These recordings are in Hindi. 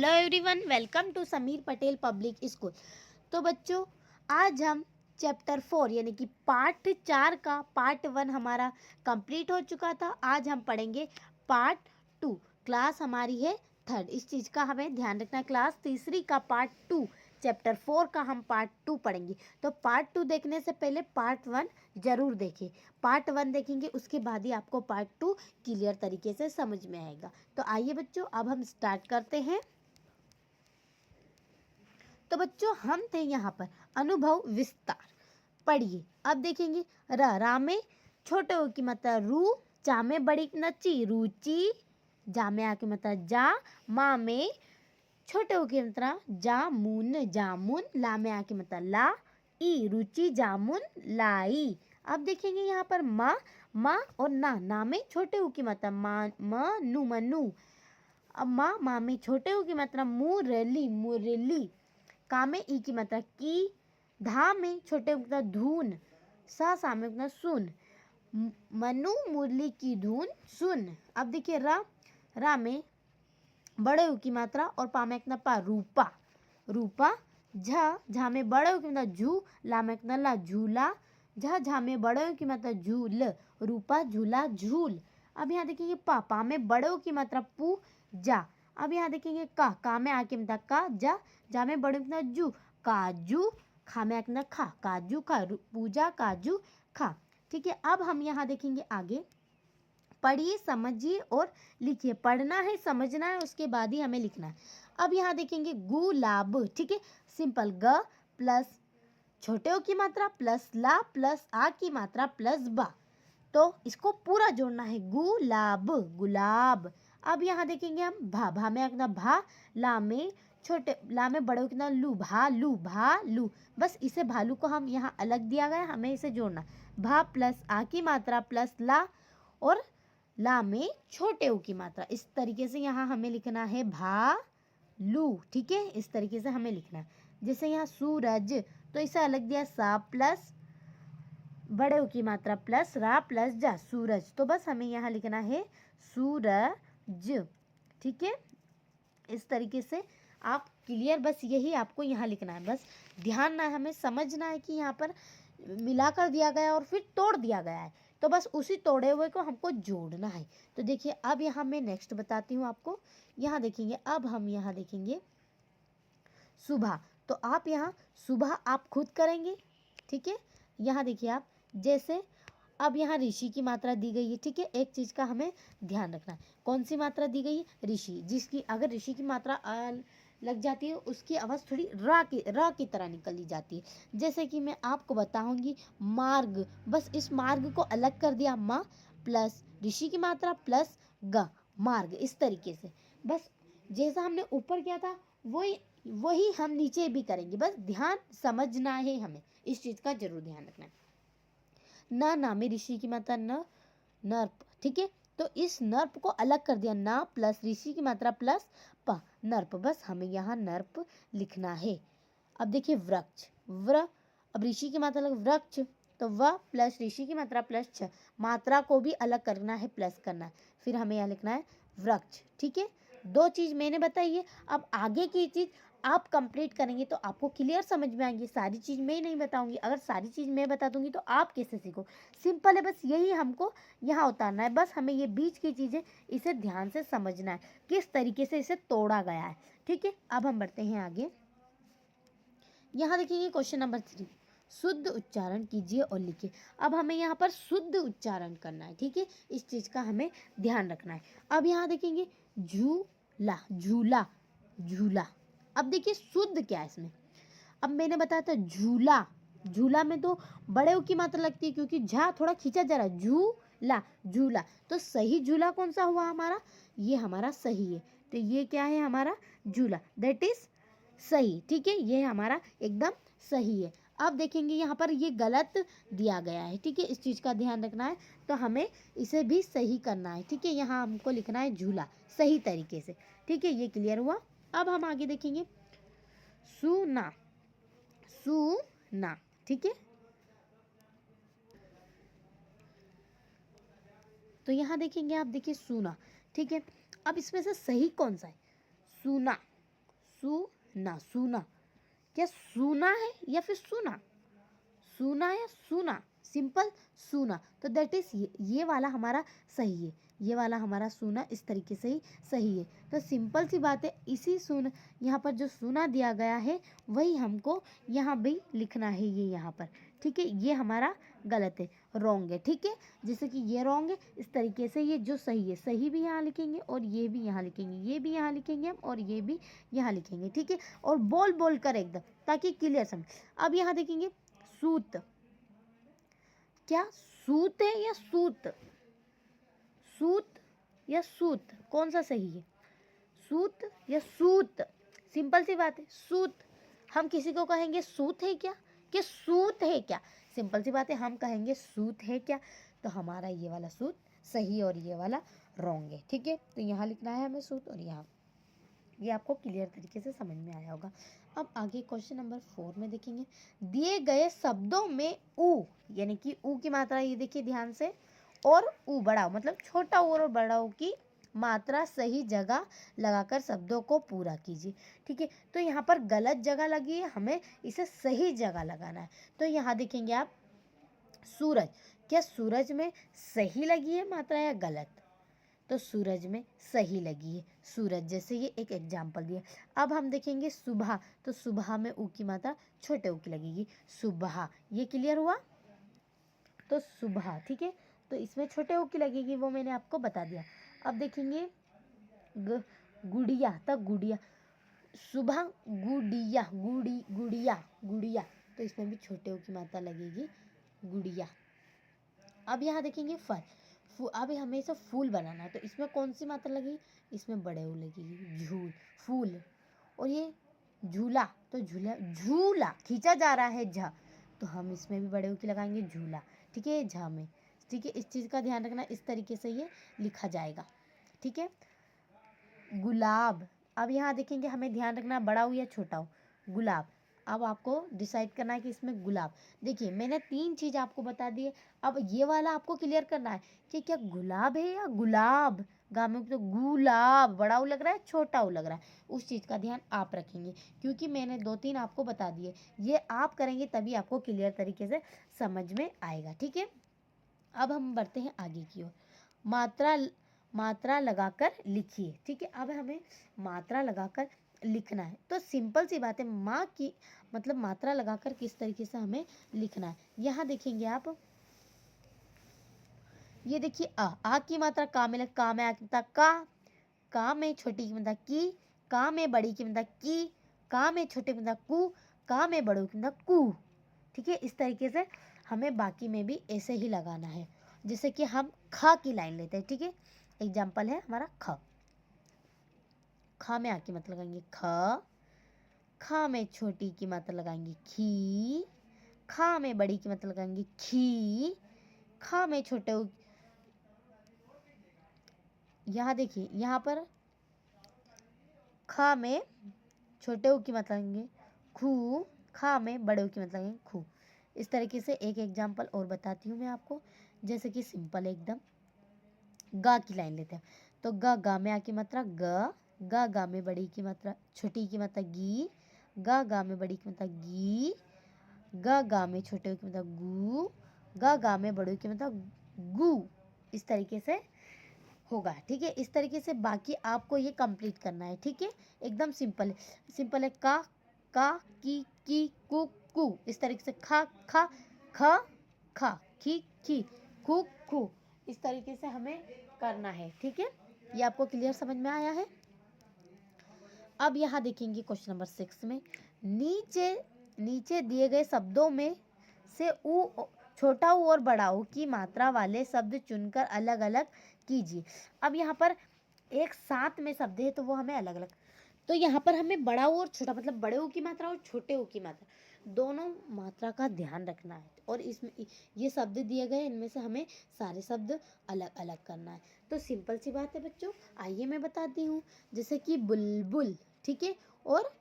Hello everyone, welcome to Sameer Patel public school. तो बच्चों, आज हम चैप्टर 4 यानी कि पार्ट 4 का पार्ट 1 हमारा कंप्लीट हो चुका था। आज हम पढ़ेंगे पार्ट 2। क्लास हमारी है 3rd, इस चीज़ का हमें ध्यान रखना। क्लास 3 का पार्ट 2 चैप्टर 4 का हम पार्ट 2 पढ़ेंगे। तो पार्ट 2 देखने से पहले पार्ट 1 जरूर देखें। पार्ट 1 देखेंगे, उसके बाद ही आपको पार्ट 2 क्लियर तरीके से समझ में आएगा। तो आइए बच्चों, अब हम स्टार्ट करते हैं। तो बच्चों, हम थे यहाँ पर अनुभव विस्तार। पढ़िए, अब देखेंगे। रा में छोटे ओ की मात्रा रू, चा में बड़ी नची रुचि, जा में आ की मात्रा जा, माँ में छोटे ओ की मात्रा जामुन जामुन, ला में आ की मात्रा ला, ई रुचि जामुन लाई। अब देखेंगे यहाँ पर माँ और ना में छोटे ओ की मात्रा मनु मनु। अब माँ में छोटे ओ की मात्रा मुरली मुरली, का में ई की मात्रा की, धा में छोटे मात्रा धून, सा में मात्रा सुन, मनु मुरली की धून सुन। अब देखिए रा में बड़े ऊ की मात्रा और पा में पा रूपा रूपा, झा में बड़े ऊ की मात्रा झू, ला में ला झूला, झा में बड़े ऊ की मात्रा झूल, रूपा झूला झूल। अब यहाँ देखेंगे पा में बड़े ऊ की मात्रा पू जा। अब यहाँ देखेंगे का में आके मतलब का जा में बड़े मतलब जू काजू, खा में आके खा काजू खा, पूजा काजू खा। ठीक है, अब हम यहाँ देखेंगे आगे। पढ़िए, समझिए और लिखिए। पढ़ना है, समझना है, उसके बाद ही हमें लिखना है। अब यहाँ देखेंगे गुलाब। ठीक है, सिंपल, ग प्लस छोटे ओ की मात्रा प्लस ला प्लस आ की मात्रा प्लस बा, तो इसको पूरा जोड़ना है, गुलाब गुलाब। अब यहाँ देखेंगे हम भा में अपना भा, ला में बड़े कितना लू भालू। बस इसे भालू को हम यहाँ अलग दिया गया, हमें इसे जोड़ना। भा प्लस आ की मात्रा प्लस ला और ला में छोटे ऊ की मात्रा। इस तरीके से यहाँ हमें लिखना है भालू। ठीक है, इस तरीके से हमें लिखना है। जैसे यहाँ सूरज, तो इसे अलग दिया, सा प्लस बड़े ऊ की मात्रा प्लस रा प्लस जा, सूरज। तो बस हमें यहाँ लिखना है सूरज। ठीक है, इस तरीके से आप क्लियर, बस यही आपको यहाँ लिखना है। बस ध्यान ना, हमें समझना है कि यहाँ पर मिलाकर दिया गया और फिर तोड़ दिया गया है, तो बस उसी तोड़े हुए को हमको जोड़ना है। तो देखिए, अब यहाँ मैं नेक्स्ट बताती हूँ आपको। यहाँ देखेंगे, अब हम यहाँ देखेंगे सुबह। तो आप यहाँ सुबह आप खुद करेंगे। ठीक है, यहाँ देखिए आप, जैसे अब यहाँ ऋषि की मात्रा दी गई है। ठीक है, एक चीज़ का हमें ध्यान रखना है। कौन सी मात्रा दी गई है? ऋषि, जिसकी अगर ऋषि की मात्रा लग जाती है, उसकी आवाज़ थोड़ी रा की तरह निकली जाती है। जैसे कि मैं आपको बताऊंगी मार्ग, बस इस मार्ग को अलग कर दिया, मा प्लस ऋषि की मात्रा प्लस ग, मार्ग। इस तरीके से बस जैसा हमने ऊपर किया था वही हम नीचे भी करेंगे। बस ध्यान समझना है, हमें इस चीज़ का जरूर ध्यान रखना है। ना में ऋषि की मात्रा नर्प। ठीक है, तो इस नर्प को अलग कर दिया, ना प्लस ऋषि की मात्रा प्लस प, नर्प। बस हमें यहाँ नर्प लिखना है। अब देखिए वृक्ष, अब ऋषि की मात्रा लग वृक्ष, तो व प्लस ऋषि की मात्रा प्लस छ, मात्रा को भी अलग करना है, प्लस करना है, फिर हमें यहाँ लिखना है वृक्ष। ठीक है, 2 चीज़ मैंने बताई है। अब आगे की चीज़ आप कंप्लीट करेंगे तो आपको क्लियर समझ में आएंगी। सारी चीज़ मैं नहीं बताऊंगी, अगर सारी चीज़ मैं बता दूंगी तो आप कैसे सीखो? सिंपल है, बस यही हमको यहाँ उतारना है। बस हमें ये बीच की चीज़ें, इसे ध्यान से समझना है, किस तरीके से इसे तोड़ा गया है। ठीक है, अब हम बढ़ते हैं आगे। यहाँ देखिए क्वेश्चन नंबर 3, शुद्ध उच्चारण कीजिए और लिखिए। अब हमें यहाँ पर शुद्ध उच्चारण करना है। ठीक है, इस चीज़ का हमें ध्यान रखना है। अब यहाँ देखेंगे झूला झूला झूला। अब देखिए शुद्ध क्या है इसमें। अब मैंने बताया था झूला, झूला में तो बड़े की मात्रा लगती है, क्योंकि झा थोड़ा खींचा जा रहा है, झूला झूला। तो सही झूला कौन सा हुआ हमारा? ये हमारा सही है। तो ये क्या है हमारा? झूला, दैट इज सही। ठीक है, ये हमारा एकदम सही है। अब देखेंगे यहाँ पर ये गलत दिया गया है। ठीक है, इस चीज़ का ध्यान रखना है, तो हमें इसे भी सही करना है। ठीक है, यहाँ हमको लिखना है झूला सही तरीके से। ठीक है, ये क्लियर हुआ। अब हम आगे देखेंगे सुना सुना। ठीक है, तो यहाँ देखेंगे आप, देखिए सुना। ठीक है, अब इसमें से सही कौन सा है? सुना, सूना, सूना। क्या सूना है या फिर सुना? सूना या सुना, सिंपल सूना। तो दैट इज ये वाला हमारा सही है, ये वाला हमारा सूना इस तरीके से ही सही है। तो सिंपल सी बात है, इसी सुन यहाँ पर जो सूना दिया गया है वही हमको यहाँ भी लिखना है, ये यहाँ पर। ठीक है, ये हमारा गलत है, रॉन्ग है। ठीक है, जैसे कि ये रॉन्ग है, इस तरीके से ये जो सही है, सही भी यहाँ लिखेंगे और ये भी यहाँ लिखेंगे, ये भी यहाँ लिखेंगे हम और ये भी यहाँ लिखेंगे। ठीक है, और बोल बोल कर एकदम, ताकि क्लियर समझ। अब यहाँ देखेंगे सूत, क्या सूत है या सूत? सूत या सूत, कौन सा सही है? सूत या सूत? सिंपल सी बात है, सूत। हम किसी को कहेंगे सूत है क्या, कि सूत है क्या? सिंपल सी बात है, हम कहेंगे सूत है क्या। तो हमारा ये वाला सूत सही और ये वाला रॉन्ग है। ठीक है, तो यहाँ लिखना है हमें सूत और यहाँ। ये आपको क्लियर तरीके से समझ में आया होगा। अब आगे क्वेश्चन नंबर 4 में देखेंगे, दिए गए शब्दों में उ, यानी कि उ की मात्रा ये देखिए ध्यान से, और उ बड़ा मतलब छोटा उ और बड़ा उ की मात्रा सही जगह लगाकर शब्दों को पूरा कीजिए। ठीक है, तो यहाँ पर गलत जगह लगी है, हमें इसे सही जगह लगाना है। तो यहाँ देखेंगे आप सूरज, क्या सूरज में सही लगी है मात्रा या गलत? तो सूरज में सही लगी है, सूरज, जैसे ये एक एग्जाम्पल दिया। अब हम देखेंगे सुबह, तो सुबह में ऊ की मात्रा छोटे ऊ की लगेगी, सुबह। ये क्लियर हुआ? तो सुबह, ठीक है, तो इसमें छोटे ऊ की लगेगी, वो मैंने आपको बता दिया। अब देखेंगे गुड़िया, तो गुड़िया, सुबह गुड़िया, गुड़िया, गुड़िया, तो इसमें भी छोटे ऊ की मात्रा लगेगी, गुड़िया। अब यहाँ देखेंगे फल, अब हमें इसे फूल बनाना है, तो इसमें कौन सी मात्रा लगेगी? इसमें बड़े ऊ लगेगी, झूल, फूल। और ये झूला, तो झूला, झूला खींचा जा रहा है झ, तो हम इसमें भी बड़े ऊ की लगाएंगे, झूला। ठीक है, झ में। ठीक है, इस चीज़ का ध्यान रखना, इस तरीके से ये लिखा जाएगा। ठीक है, गुलाब, अब यहाँ देखेंगे हमें ध्यान रखना बड़ा ऊ या छोटा ऊ, गुलाब। अब आपको डिसाइड करना है कि इसमें गुलाब, देखिए मैंने 3 चीज़ आपको बता दी है। अब ये वाला आपको क्लियर करना है कि क्या गुलाब है या गुलाब। गाँव में तो गुलाब बड़ा ऊ लग रहा है, छोटा ऊ लग रहा है, उस चीज़ का ध्यान आप रखेंगे, क्योंकि मैंने 2-3 आपको बता दिए। ये आप करेंगे तभी आपको क्लियर तरीके से समझ में आएगा। ठीक है, अब हम बढ़ते हैं आगे की ओर। मात्रा लगाकर लिखिए। ठीक है, अब हमें मात्रा लगाकर लिखना है, तो सिंपल सी बात है, माँ की मतलब मात्रा लगाकर किस तरीके से हमें लिखना है। यहाँ देखेंगे आप, ये देखिए आ की मात्रा का में का में आ की मात्रा का में छोटी की मात्रा की, का में बड़ी की मात्रा की, का में छोटे की मात्रा कु, का में बड़ों की मात्रा कु। ठीक है, इस तरीके से हमें बाकी में भी ऐसे ही लगाना है। जैसे कि हम ख की लाइन लेते हैं। ठीक है, एग्जाम्पल है हमारा ख, ख में आ की मात्रा लगाएंगे ख, ख में छोटी की मात्रा लगाएंगे खी, ख में बड़ी की मात्रा लगाएंगे खी, ख में छोटे, यहाँ देखिए यहाँ पर ख में छोटे ऊ की मात्रा लगाएंगे खू, ख में बड़े ऊ की मात्रा लगाएंगे खू। इस तरीके से एक एग्जाम्पल और बताती हूँ मैं आपको, जैसे कि सिंपल एकदम गा की लाइन लेते हैं, तो गा में आ की मात्रा गा में बड़ी की मात्रा छोटी की मात्रा गी, गा में बड़ी की मात्रा गी, गा में छोटे की मात्रा गु, गा में बड़ों की मात्रा गु। इस तरीके से होगा। ठीक है, इस तरीके से बाकी आपको ये कंप्लीट करना है। ठीक है, एकदम सिंपल है, सिंपल है। का की कु कु, इस तरीके से खा खा ख खा खी खी खू खू, इस तरीके से हमें करना है। ठीक है, ये आपको क्लियर समझ में आया है? अब यहाँ देखेंगे क्वेश्चन नंबर 6 में, नीचे दिए गए शब्दों में से ऊ, छोटा ऊ और बड़ा ऊ की मात्रा वाले शब्द चुनकर अलग अलग कीजिए। अब यहाँ पर एक साथ में शब्द है, तो वो हमें अलग अलग, तो यहाँ पर हमें बड़ा ऊ और छोटा मतलब बड़े ऊ की मात्रा और छोटे ऊ की मात्रा दोनों मात्रा का ध्यान रखना है। और इसमें ये शब्द दिए गए, इनमें से हमें सारे शब्द अलग अलग करना है। तो सिंपल सी बात है बच्चों, आइए मैं बताती हूँ। जैसे कि बुलबुल, ठीक है, और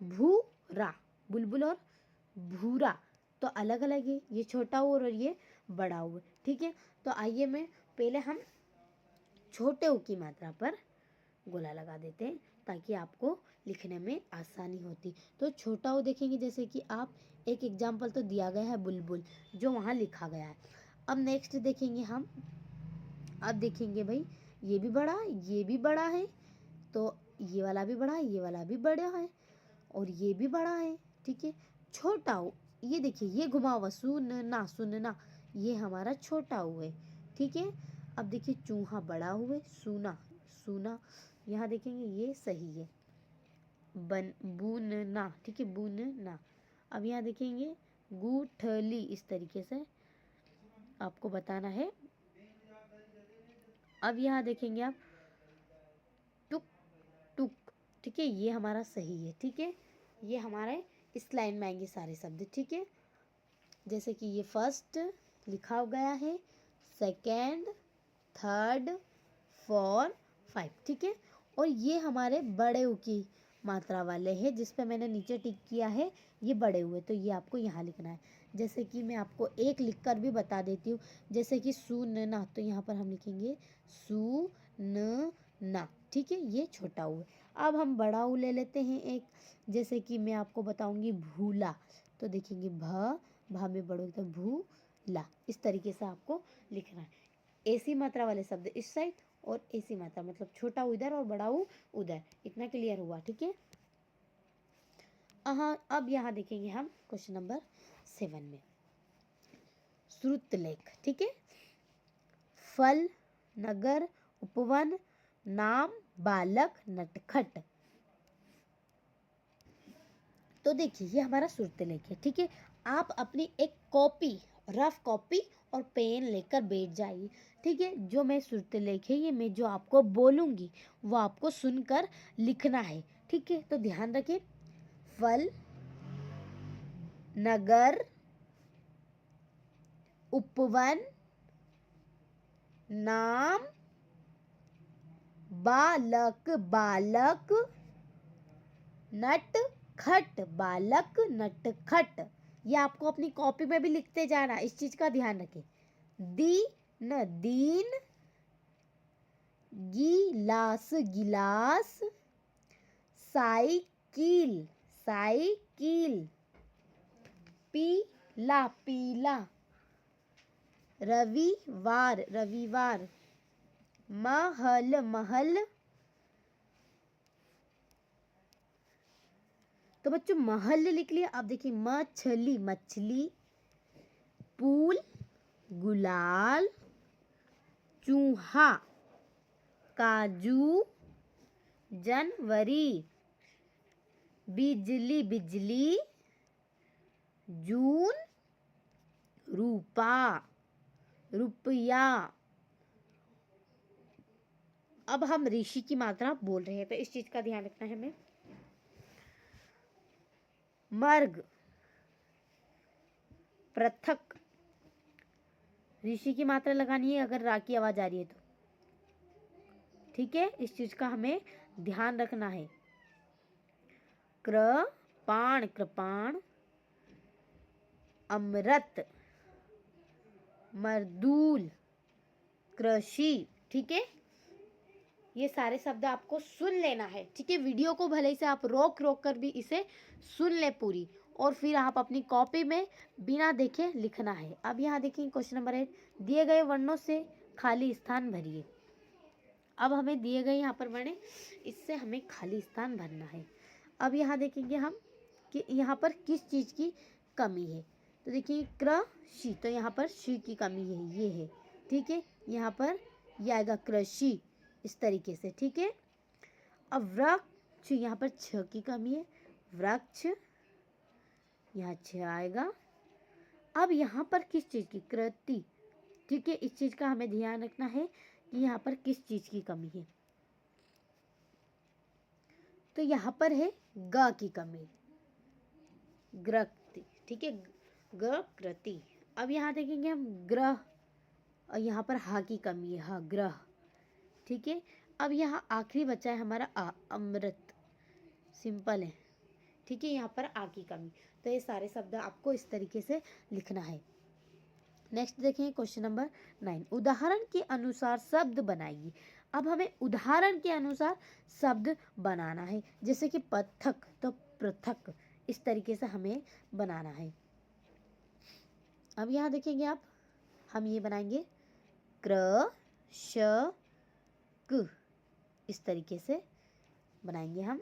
भूरा, बुलबुल और भूरा तो अलग अलग है, ये छोटा ऊ और ये बड़ा ऊ। ठीक है, तो आइए मैं पहले हम छोटे ऊ की मात्रा पर गोला लगा देते हैं। ताकि आपको लिखने में आसानी होती। तो छोटा ऊ देखेंगे, जैसे कि आप एक एग्जाम्पल तो दिया गया है बुलबुल, जो वहाँ लिखा गया है। अब नेक्स्ट देखेंगे हम, अब देखेंगे भाई ये भी बड़ा, ये भी बड़ा है, तो ये वाला भी बड़ा है, ये वाला भी बड़ा है, और ये भी बड़ा है। ठीक है, छोटा ऊ, ये देखिए ये घुमा हुआ सुनना सुनना, ये हमारा छोटा ऊ है। ठीक है, अब देखिए चूहा बड़ा हुआ है, सूना सूना, यहाँ देखेंगे ये सही है, बुनना। ठीक है, बुनना। अब यहाँ देखेंगे गुठली, इस तरीके से आपको बताना है। अब यहाँ देखेंगे आप टुक टुक। ठीक है, ये हमारा सही है। ठीक है, ये हमारे इस लाइन में आएंगे सारे शब्द। ठीक है, जैसे कि ये फर्स्ट लिखा गया है, सेकेंड, थर्ड, फोर, फाइव। ठीक है, और ये हमारे बड़े ऊ की मात्रा वाले हैं, जिस पे मैंने नीचे टिक किया है, ये बड़े हुए, तो ये आपको यहाँ लिखना है। जैसे कि मैं आपको एक लिखकर भी बता देती हूँ, जैसे कि सुनना, तो यहाँ पर हम लिखेंगे सुनना। ठीक है, ये छोटा ऊ है। अब हम बड़ा ऊ ले लेते हैं एक, जैसे कि मैं आपको बताऊंगी भूला, तो देखेंगे भा में बड़ो तो भूला, इस तरीके से आपको लिखना है। ऐसी मात्रा वाले शब्द इस साइड और ऐसी मात्रा, मतलब छोटा ऊ इधर और बड़ा ऊ उधर। इतना क्लियर हुआ? ठीक है, हाँ। अब यहाँ देखेंगे हम क्वेश्चन नंबर 7 में श्रुतलेख। ठीक है, फल, नगर, उपवन, नाम, बालक, नटखट। तो देखिए ये हमारा श्रुतलेख है। ठीक है, आप अपनी एक कॉपी, रफ कॉपी और पेन लेकर बैठ जाइए। ठीक है, जो मैं श्रुतलेख है, ये मैं जो आपको बोलूँगी वो आपको सुनकर लिखना है। ठीक है, तो ध्यान रखें, फल, नगर, उपवन, नाम, बालक, बालक, नटखट, बालक, नटखट। ये आपको अपनी कॉपी में भी लिखते जाना, इस चीज का ध्यान रखें। दीन, दीन, गिलास, गिलास, साइकिल, साइकिल, पीला, पीला, रविवार, रविवार, महल, महल। तो बच्चों महल लिख लिया। अब देखिए मछली, मछली, फूल, गुलाल, चूहा, काजू, जनवरी, बिजली, बिजली, जून, रूपा, रुपया। अब हम ऋषि की मात्रा बोल रहे हैं, तो इस चीज का ध्यान रखना है हमें। मर्ग, पृथक, ऋषि की मात्रा लगानी है अगर रा की आवाज आ रही है तो। ठीक है, इस चीज का हमें ध्यान रखना है। कृपाण, कृपाण, अमृत, मर्दूल, कृषि। ठीक है, ये सारे शब्द आपको सुन लेना है। ठीक है, वीडियो को भले से आप रोक रोक कर भी इसे सुन ले पूरी, और फिर आप अपनी कॉपी में बिना देखे लिखना है। अब यहाँ देखिए क्वेश्चन नंबर 8, दिए गए वर्णों से खाली स्थान भरिए। अब हमें दिए गए यहाँ पर वर्ण, इससे हमें खाली स्थान भरना है। अब यहाँ देखेंगे हम कि यहाँ पर किस चीज़ की कमी है। तो देखिए कृषि, तो यहाँ पर शी की कमी है, ये है। ठीक है, यहाँ पर यह आएगा कृषि, इस तरीके से। ठीक है, अब वृक्ष, यहाँ पर छ की कमी है, वृक्ष, यहाँ छ आएगा। अब यहाँ पर किस चीज़ की, कृति। ठीक है, इस चीज़ का हमें ध्यान रखना है कि यहाँ पर किस चीज़ की कमी है। तो यहाँ पर है ग की कमी, ग्रति। ठीक है, ग्रकृति। अब यहाँ देखेंगे हम ग्रह, और यहाँ पर हा की कमी है, हा, ग्रह। ठीक है, अब यहाँ आखिरी बचा है हमारा आ, अमृत, सिंपल है। ठीक है, यहाँ पर आ की कमी। तो ये सारे शब्द आपको इस तरीके से लिखना है। नेक्स्ट देखें क्वेश्चन नंबर 9, उदाहरण के अनुसार शब्द बनाइए। अब हमें उदाहरण के अनुसार शब्द बनाना है, जैसे कि पृथक तो पृथक, इस तरीके से हमें बनाना है। अब यहाँ देखेंगे आप, हम ये बनाएंगे क्र श क, इस तरीके से बनाएंगे हम।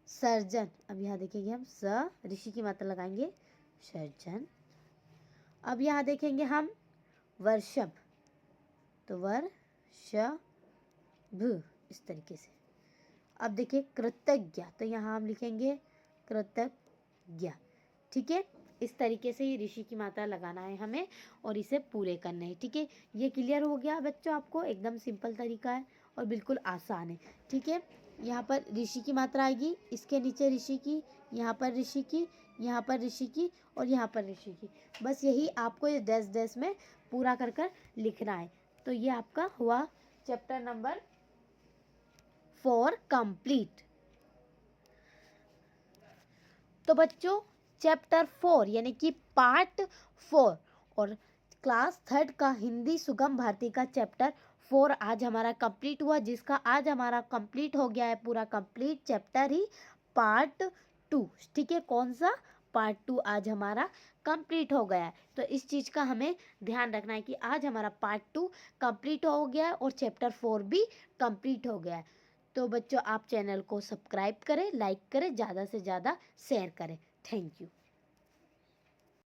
सर्जन, अब यहाँ देखेंगे हम स, ऋषि की मात्रा लगाएंगे, सर्जन। अब यहाँ देखेंगे हम वर्षभ, तो वर्षभ, इस तरीके से। अब देखिए कृतज्ञ, तो यहाँ हम लिखेंगे कृतज्ञ। ठीक है, इस तरीके से ये ऋषि की मात्रा लगाना है हमें और इसे पूरे करने हैं। ठीक है, ये क्लियर हो गया बच्चों आपको? एकदम सिंपल तरीका है और बिल्कुल आसान है। ठीक है, यहाँ पर ऋषि की मात्रा आएगी, इसके नीचे ऋषि की, यहाँ पर ऋषि की, यहाँ पर ऋषि की और यहाँ पर ऋषि की। बस यही आपको इस डैश डैश में पूरा कर कर लिखना है। तो ये आपका हुआ चैप्टर नंबर 4 कंप्लीट। तो बच्चों चैप्टर 4 यानी कि पार्ट 4 और क्लास 3 का हिंदी सुगम भारती का चैप्टर 4 आज हमारा कंप्लीट हुआ, जिसका आज हमारा कंप्लीट हो गया है पूरा कंप्लीट चैप्टर ही पार्ट 2। ठीक है, कौन सा? पार्ट 2 आज हमारा कंप्लीट हो गया है। तो इस चीज़ का हमें ध्यान रखना है कि आज हमारा पार्ट 2 कंप्लीट हो गया है और चैप्टर 4 भी कंप्लीट हो गया है। तो बच्चों आप चैनल को सब्सक्राइब करें, लाइक करें, ज़्यादा से ज़्यादा शेयर करें। Thank you.